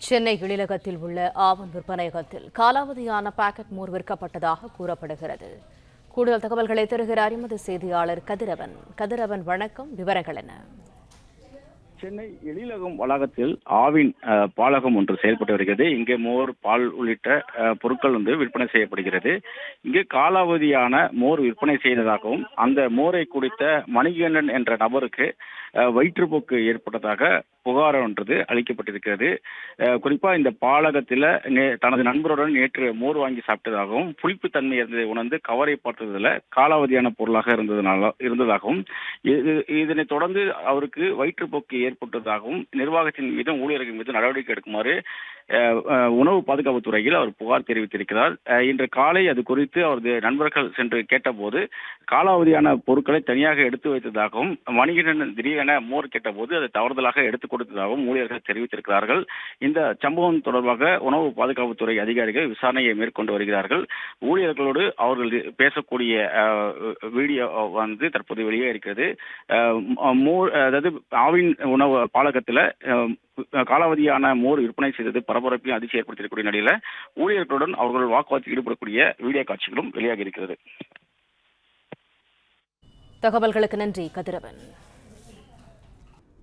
சென்னை எழிலகத்தில் உள்ள ஆவன் விற்பனையகத்தில் காலாவதியான பாக்கெட் மோர் விற்கப்பட்டதாக கூறப்படுகிறது. கூடுதல் தகவல்களை தருகிறார் எமது செய்தியாளர் கதிரவன். கதிரவன், வணக்கம். விவரங்கள் என்ன? சென்னை எழிலகம் வளாகத்தில் ஆவின் பாலகம் ஒன்று செயல்பட்டு வருகிறது. இங்கே மோர், பால் உள்ளிட்ட பொருட்கள் விற்பனை செய்யப்படுகிறது. இங்கே காலாவதியான மோர் விற்பனை செய்ததாகவும் அந்த மோரை குடித்த மணிகண்டன் என்ற நபருக்கு வயிற்றுப்போக்கு ஏற்பட்டதாக புகார் ஒன்றது அளிக்கப்பட்டிருக்கிறது. குறிப்பா இந்த பாலகத்தில் தனது நண்பருடன் நேற்று மோர் வாங்கி சாப்பிட்டதாகவும் புளிப்புத்தன்மை இருந்ததை உணர்ந்து கவரை பார்த்ததில் காலாவதியான பொருளாக இருந்ததாகவும் இதனை தொடர்ந்து அவருக்கு வயிற்றுப்போக்கு ஏற்பட்டதாகவும் நிர்வாகத்தின் மீதும் ஊழியர்கள் மீது நடவடிக்கை எடுக்குமாறு உணவு பாதுகாப்பு துறையில் அவர் புகார் தெரிவித்திருக்கிறார். இன்று காலை அது குறித்து அவரது நண்பர்கள் சென்று கேட்டபோது காலாவதியான பொருட்களை தனியாக எடுத்து வைத்ததாகவும் மணிகண்டன் திடீரென மோர் கேட்டபோது அதை தவறுதலாக எடுத்துக் கொடுத்ததாகவும் ஊழியர்கள் தெரிவித்திருக்கிறார்கள். இந்த சம்பவம் தொடர்பாக உணவு பாதுகாப்புத்துறை அதிகாரிகள் விசாரணையை மேற்கொண்டு வருகிறார்கள். ஊழியர்களோடு அவர்கள் பேசக்கூடிய வீடியோ தற்போது வெளியே இருக்கிறது. அதாவது ஆவின் உணவு பாலகத்தில் காலாவதியான மோர் விற்பனை செய்தது பரபரப்பையும் அதிர்ச்சி ஏற்படுத்தியிருக்கக்கூடிய நிலையில ஊழியர்களுடன் அவர்கள் வாக்குவாதத்தில் ஈடுபடக்கூடிய வீடியோ காட்சிகளும் வெளியாகி இருக்கிறது. தகவல்களுக்கு நன்றி கதிரவன்.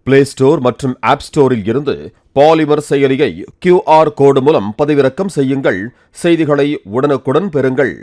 பிளே ஸ்டோர் மற்றும் ஆப் ஸ்டோரில் இருந்து பாலிமர் செயலியை QR கோடு மூலம் பதிவிறக்கம் செய்யுங்கள். செய்திகளை உடனுக்குடன் பெறுங்கள்.